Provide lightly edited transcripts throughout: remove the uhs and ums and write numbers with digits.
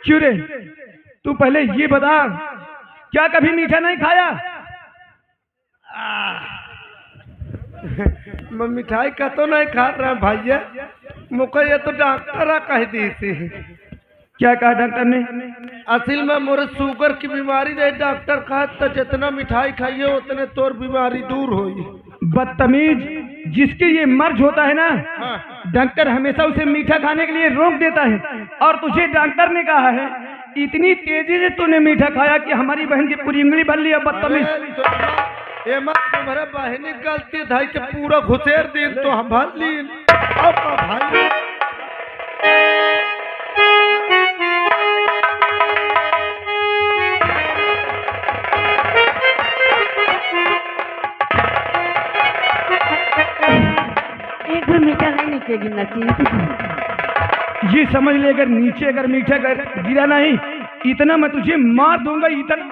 क्यों रे? तू पहले ये बता, क्या कभी मीठा नहीं खाया? मैं मिठाई का तो नहीं खा रहा भैया, मुझे ये तो डॉक्टर कह दी थी। क्या कहा डॉक्टर ने? असल में मोरे शुगर की बीमारी रही, डॉक्टर कहा तो जितना मिठाई खाइए उतने तोर बीमारी दूर होगी। बदतमीज, जिसके ये मर्ज होता है ना, डॉक्टर हमेशा उसे मीठा खाने के लिए रोक देता है। और तुझे डॉक्टर ने कहा है इतनी तेजी से तूने मीठा खाया कि हमारी बहन की पूरी उंगली भर लिया। बदतमीज, ये मत तुम्हारे बहनी गलती धाई के पूरा घुसेर दिन तो हम भर ली। अब भाई एक भी मीठा नहीं नीचे गिरना चाहिए। ये समझ ले, अगर नीचे अगर मीठा गिरा नहीं, इतना मैं तुझे मार दूंगा। इतना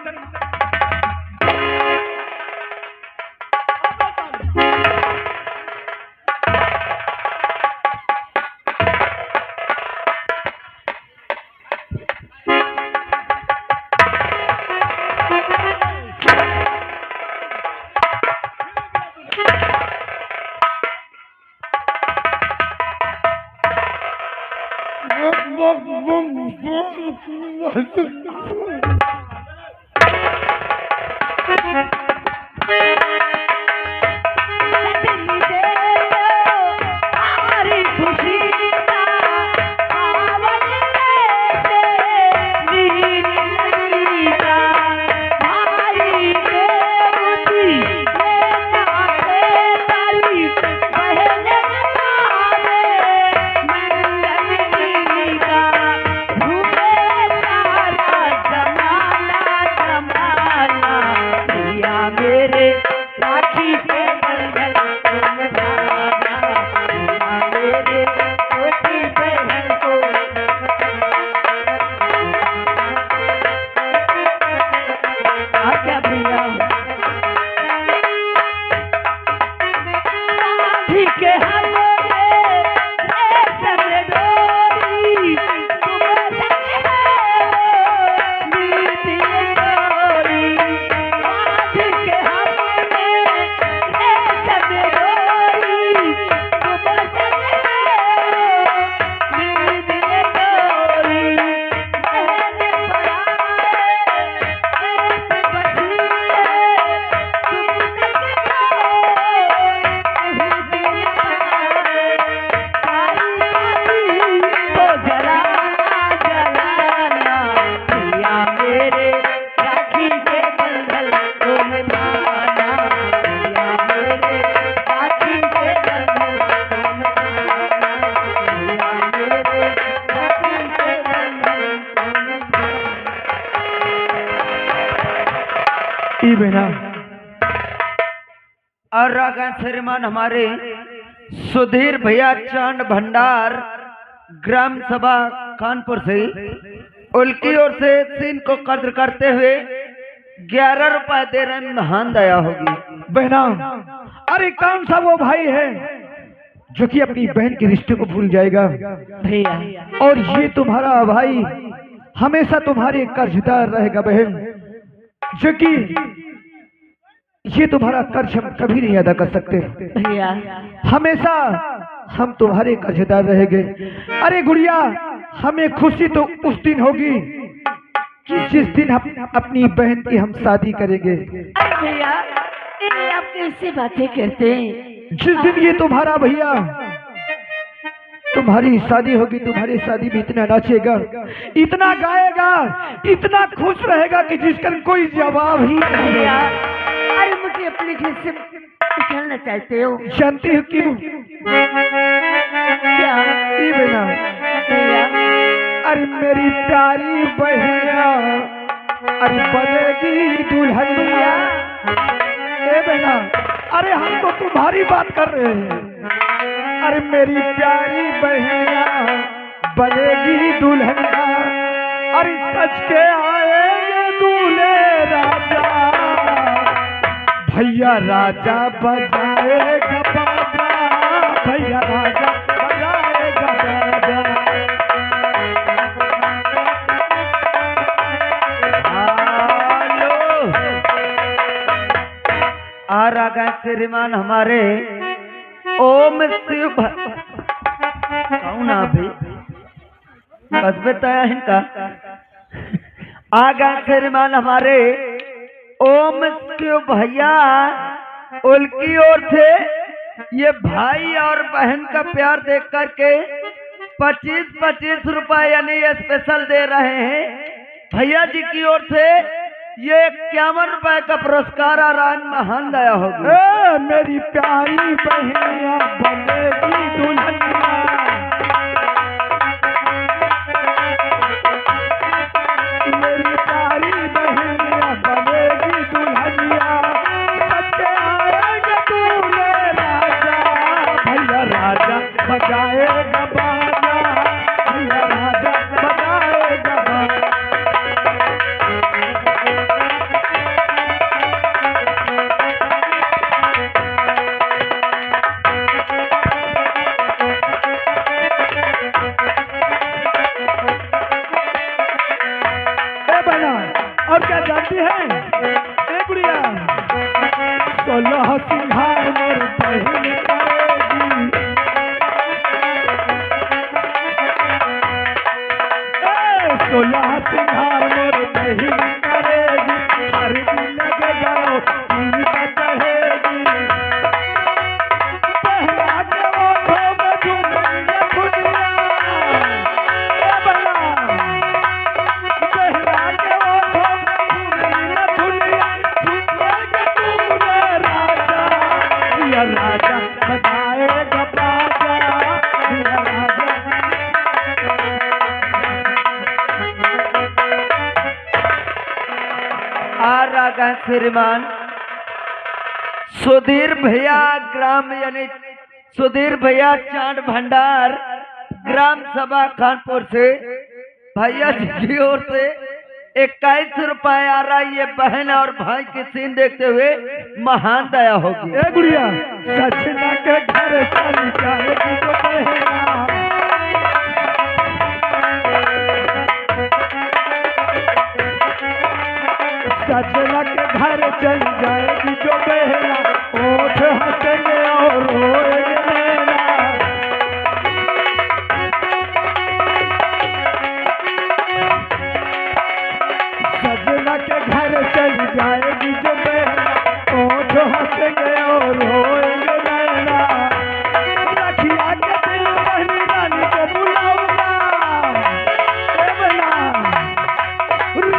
बहना और रागा श्रीमान हमारे सुधीर भैया चांद भंडार ग्राम सभा कानपुर से, उनकी ओर से सीन को कद्र करते हुए 11 रुपए दे रहे हैं। महान दया होगी बहना। अरे कौन सा वो भाई है जो कि अपनी बहन के रिश्ते को भूल जाएगा? भैया, और ये तुम्हारा भाई हमेशा तुम्हारे कर्जदार रहेगा बहन, जो कि ये तुम्हारा कर्ज हम कभी नहीं अदा कर सकते। भैया, हमेशा हम तुम्हारे कर्जदार रहेंगे। अरे गुड़िया, हमें खुशी तो उस दिन होगी कि जिस दिन हम अपनी बहन की हम शादी करेंगे। अरे भैया, ये आप कैसे बातें करते हैं? जिस दिन ये तुम्हारा भैया तुम्हारी शादी होगी, तुम्हारी शादी में इतना नाचेगा, इतना गाएगा, इतना खुश रहेगा कि जिसका कोई जवाब ही नहीं। भैया, अरे मुझे अपने घर से निकलना चाहते हो? जानती हो क्यों? क्या बहना, भैया? अरे मेरी प्यारी बहनिया, अरे बनेगी दुल्हनिया। ए बहना, अरे हम तो तुम्हारी बात कर रहे हैं। अरे मेरी प्यारी बहनिया बनेगी दुल्हनिया, अरे सच के आएंगे दूल्हे राजा, भैया राजा बजाएगा बाजा, भैया राजा बजाएगा बाजा। आ गए श्रीमान हमारे ओम शिव कौन अभी बस बताया इनका आ गए श्रीमान हमारे ओम शिव भैया उनकी ओर से ये भाई और बहन का प्यार देख करके 25-25 रुपए यानी स्पेशल दे रहे हैं। भैया जी की ओर से ये 51 रुपए का पुरस्कार आरान महान दया होगी। मेरी प्यारी बहनिया बनेगी दुल्हनिया, मेरी प्यारी बहनिया बनेगी दुल्हनिया, सबके आएगा दूल्हे राजा, भैया राजा बजाएगा बाजा, भैया राजा बजाएगा बाजा। और क्या जानती है ए गुड़िया, 16 सिंहार मोर बहन करेगी, 16 सिंहार मोर बहन करेगी, हर दिन लगे जाओ का चढ़ेगी, पहला के ओठों में झूमेंगे खुदिया, राजा बजाएगा बाजा, राजा। आ रहा श्रीमान सुधीर भैया ग्राम यानी सुधीर भैया चांद भंडार ग्राम सभा कानपुर से भैया जी की ओर से 21 रुपए आ रहा है। ये बहन और भाई की सीन देखते हुए महान दया होगी। ए गुड़िया, सजना के घर चली जाएगी तो बहना, सजना के घर चली जाएगी जो बहना, ओठ हंसेंगे और रोएंगे नैना, सजना के घर चली जाएगी जो बहना, ओठ हंसेंगे और रोएंगे नैना, रखिया के दिल बहनी रानी को बुलाऊंगा,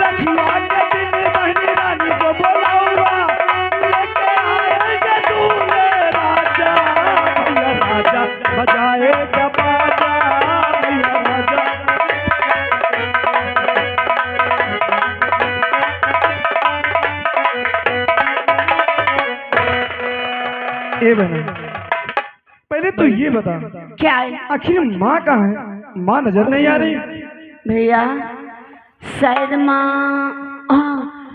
रखिया के दिल बहनी रानी को बुलाऊंगा, लेके आएंगे दूल्हे राजा, भैया राजा बजाएगा बाजा, भैया राजा। ए बहना, पहले तो ये बता क्या है आखिर माँ कहाँ है? माँ नजर नहीं आ रही। भैया? शायद माँ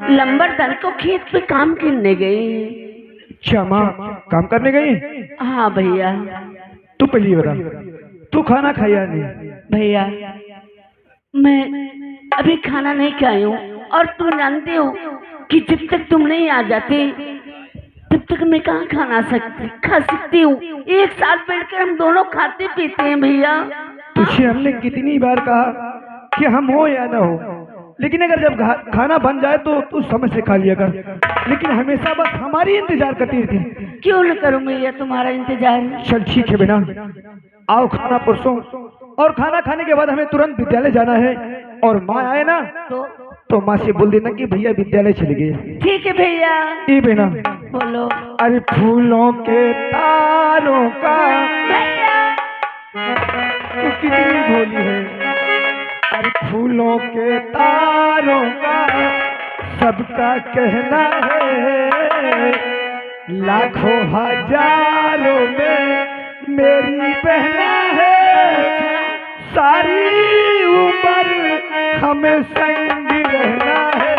लंबरदार को खेत पे काम करने गई। अच्छा, माँ काम करने गई? हाँ भैया। तू पहले ये बता, तू खाना खाया नहीं? भैया मैं अभी खाना नहीं खाई हूँ, और तू जानते हो कि जब तक तुम नहीं आ जाते तब तक मैं कहाँ खा सकती हूँ। एक साथ बैठकर हम दोनों खाते पीते हैं भैया। तुझे हमने कितनी बार कहा कि हम हो या ना हो, लेकिन अगर जब खाना बन जाए तो तू समय से खा लिया कर, लेकिन हमेशा बस हमारी इंतजार करती थी। क्यों न करूँ भैया तुम्हारा इंतजार? चल ठीक है बिना, आओ खाना परसों, और खाना खाने के बाद हमें तुरंत विद्यालय जाना है, और माँ आए ना तो माँ से बोल देना कि भैया विद्यालय चले गए। ठीक है भैया। ये बिना बोलो। अरे फूलों के तारों का भैया तू कितनी भोली है, अरे फूलों के तारों का सबका कहना है, लाखों हजारों में मेरी बहना है, सारी उम्र हमें संग रहना है,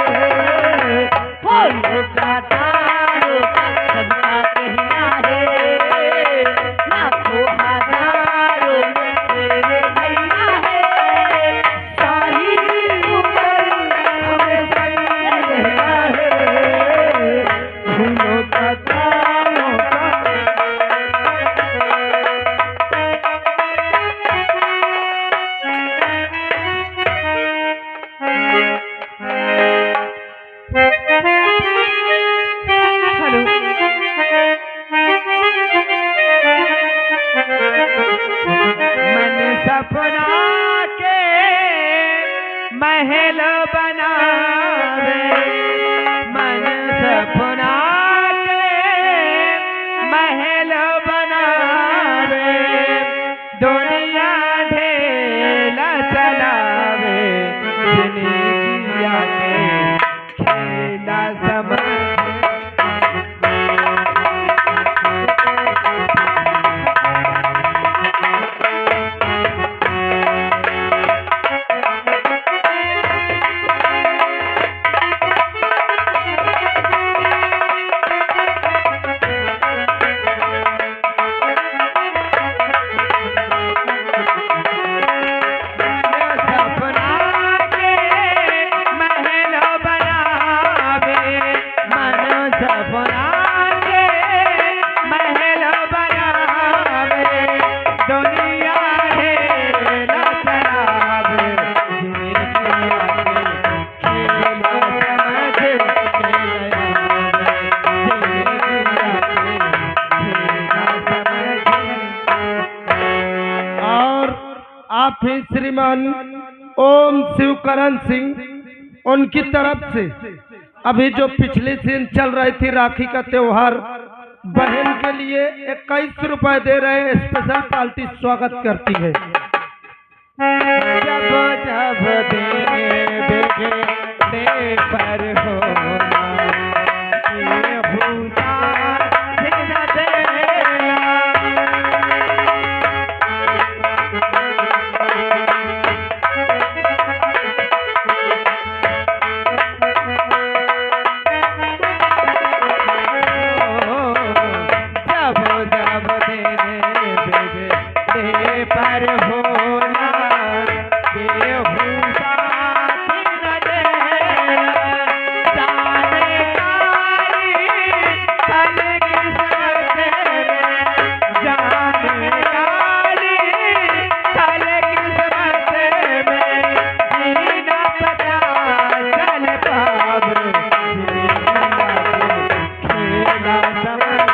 फूलों का तारों का सबका कहना है, लाखों हजारों में मेरे भैया है, सारी उम्र हमें संग रहना है, फूलों का तारों महल बनावे मन सपना के महल बनावे दुनिया ढेला चलावे जिंदगिया के खेला समझ आप ही श्रीमान ओम शिवकरण सिंह उनकी तरफ से अभी जो पिछली सीन चल रही थी राखी का त्योहार बहन के लिए 21 रुपए दे रहे हैं। स्पेशल पार्टी स्वागत करती है। जब जब दे पर होना ये भूसा न देना पर होना बेहुदा न देना जाने काली कल किस्मत में जाने काली कल किस्मत में जीना पता चल पाब खेला समझ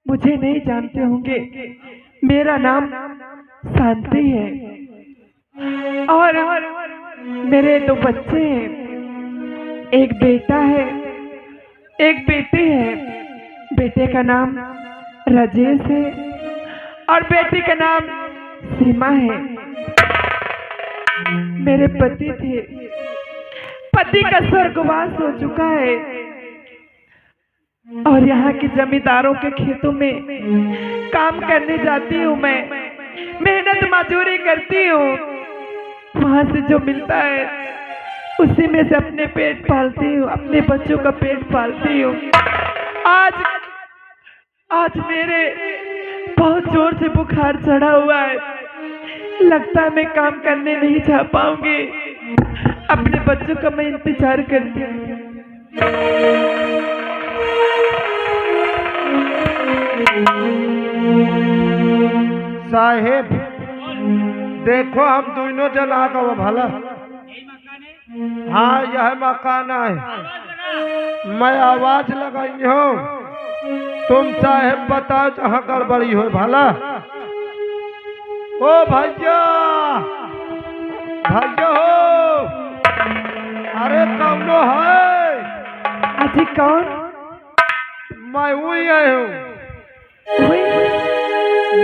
मुझे नहीं जानते होंगे, मेरा नाम शांति है और मेरे 2 बच्चे हैं, एक बेटा है एक बेटी है। बेटे का नाम राजेश है और बेटी का नाम सीमा है। मेरे पति थे, पति का स्वर्गवास हो चुका है और यहाँ के जमींदारों के खेतों में काम करने जाती हूँ। मैं मेहनत मजदूरी करती हूँ, वहां से जो मिलता है उसी में से अपने पेट पालती हूँ, अपने बच्चों का पेट पालती हूँ। आज मेरे बहुत जोर से बुखार चढ़ा हुआ है, लगता है मैं काम करने नहीं जा पाऊंगी। अपने बच्चों का मैं इंतजार करती हूँ। साहेब देखो हम दोनों जन आ गए भला। हाँ यह मकान है, मैं आवाज लगाई हूँ, तुम साहेब बताओ जहाँ गड़बड़ी हो भला। ओ भैया भैया हो, अरे कौनो है? अजी कौन? मैं हुई हूँ,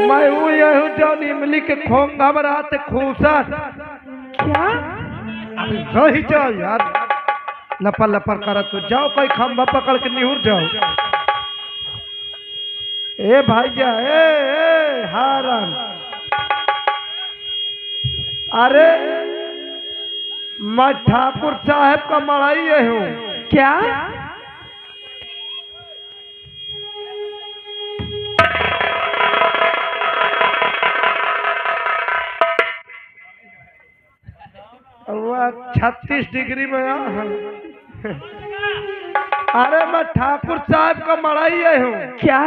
मैं हुई हूँ जौन इमली के खोंगा बरात खूसन। क्या? रही जाओ यार, लपर लपर करत तो जाओ, कोई खंभा पकड़ के निहुर जाओ। ए भैया ए हारन, अरे मैं ठाकुर साहब का मड़ाई हूँ। क्या? 36 डिग्री में अरे मैं ठाकुर साहब का मड़ाई आए हूँ। क्या?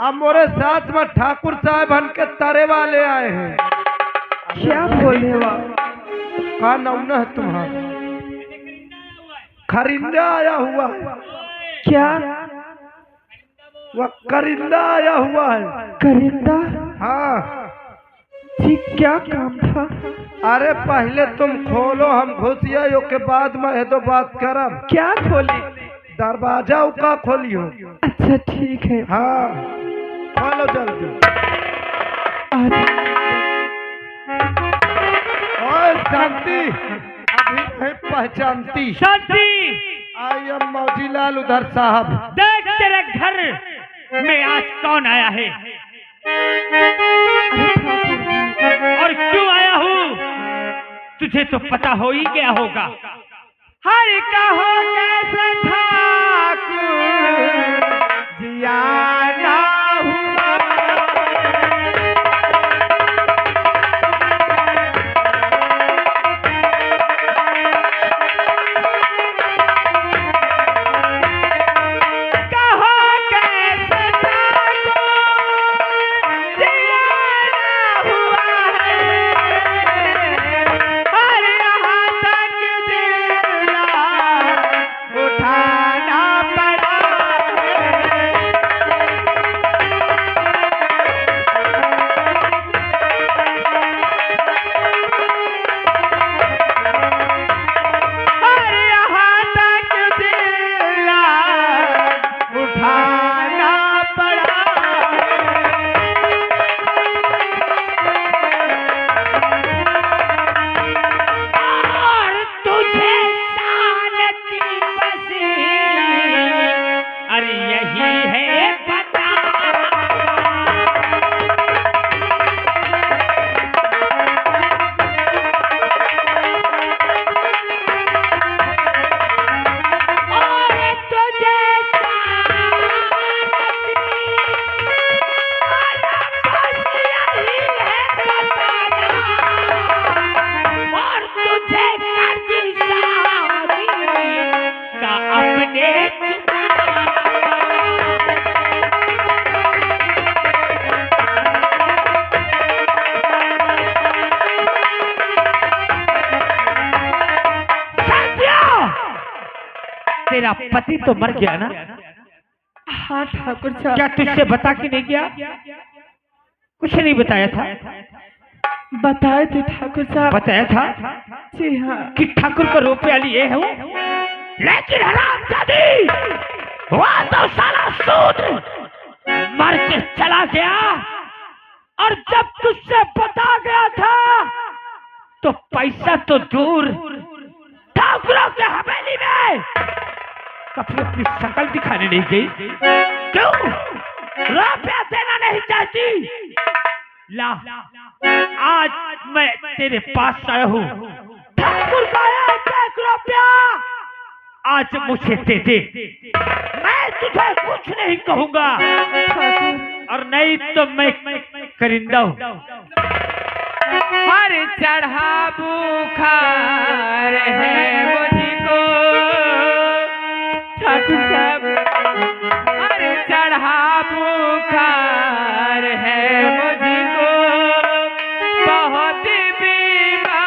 अब मोरे साथ में ठाकुर साहब बन के तारे वाले आए हैं। क्या बोले वाह? का नाम है तुम्हारा? खरिंदा आया हुआ है। क्या? वह करिंदा आया हुआ है। करिंदा? हाँ। ठीक, क्या काम था? अरे पहले तुम खोलो, हम घुसिया यो के बाद में है तो बात करब। क्या खोली? दरवाजा उका खोलियो। अच्छा ठीक है। हाँ खोलो जल्दी। ओए शांति, अभी नहीं पहचानती? शांति, आई एम मौजीलाल उधर साहब। देख तेरे घर में आज कौन आया है और क्यों आया हूँ, तुझे तो पता हो ही गया होगा। हर कहो कैसे ठाकुर जियाना हुआ। तेरा पति तो मर गया ना? हाँ ठाकुर साहब। क्या तुझसे बता के नहीं गया? कुछ नहीं बताया था? बताए थे ठाकुर साहब। बताया था जी हाँ। कि ठाकुर को रुपया लिए हूँ, लेकिन हरामजादी वह तो साला शूद्र मर के चला गया। और जब तुझसे बता गया था तो पैसा तो दूर, ठाकुरों के हवेली में कभी अपनी शक्ल दिखाने नहीं गई। क्यों रुपया देना नहीं चाहती? ला, आज मैं तेरे पास आया हूँ। ठाकुर का 1 रुपया आज मुझे दे दे, मैं तुझे कुछ नहीं कहूँगा, और नहीं तो मैं करिंदा हूँ। हर चढ़ा बुखार है मुझको ठाकुर साहब। हर चढ़ा बुखार है मुझको, बहुत बीमार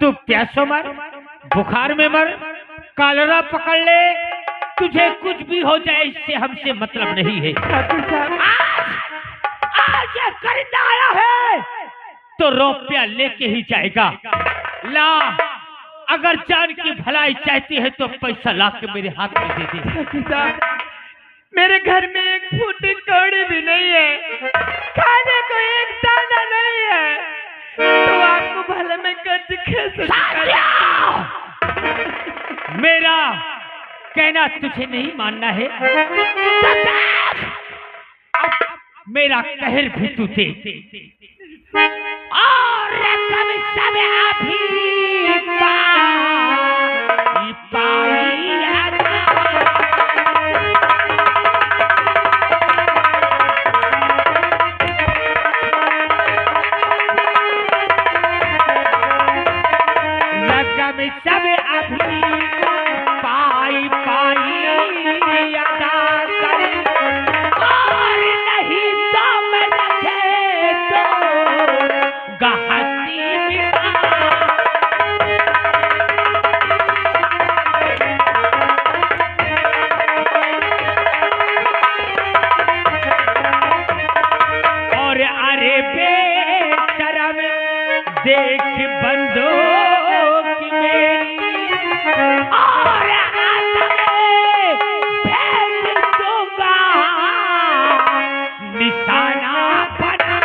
तू प्यासों मर, बुखार में मर, कॉलरा पकड़ ले, तुझे कुछ भी हो जाए इससे हमसे मतलब नहीं है। आज ये करिंदा आया है तो रुपया लेके ही जाएगा। ला, अगर जान की भलाई चाहती है तो पैसा ला के मेरे हाथ में दे दे। मेरे घर में एक फूटी कौड़ी भी नहीं है, खाने को एक दाना नहीं है, तो आपको भले में कर्ज कैसे मेरा कहना तुझे नहीं मानना है अब मेरा कहर भी तू दे और कभी सब अभी पाई सब अभी पाई पाई अदा करी और नहीं तो मैं रखे तो गहती बिना। और अरे बेशरम देख बंदो और भेज दूंगा निशाना बना।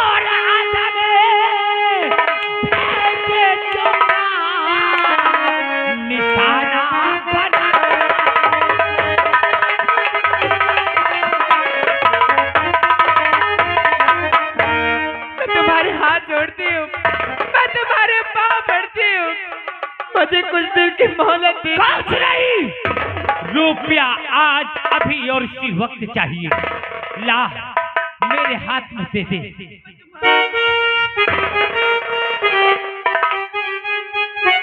और भेज दूंगा निशाना बना। हाथ जोड़ती हूँ, मैं तुम्हारे पाँव पड़ती हूँ, मुझे कुछ दिन की मोहलत दे। कुछ नहीं, रुपया आज अभी और इसी वक्त चाहिए। ला, मेरे हाथ में दे दे।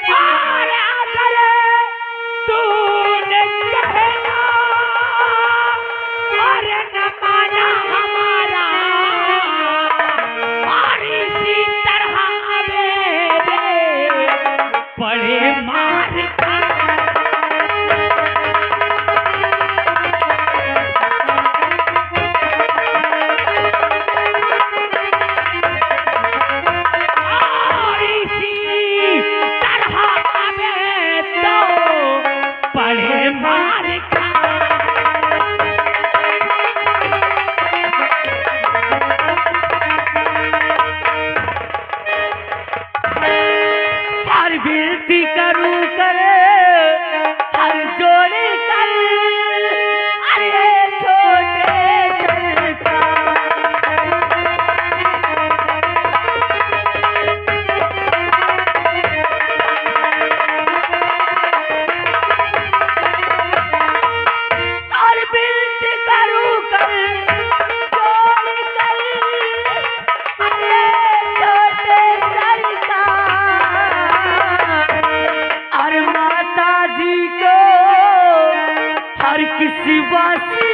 और अगर तूने कहना और न माना हमारा इसी तरह मेरे बड़े मार और इसी तरह में तो बड़े मार विनती करूं करे हर जोड़ी कर अरे छोटे और विनती करूं कर जोड़ी कर अरे छोटे हर किसी वास्ते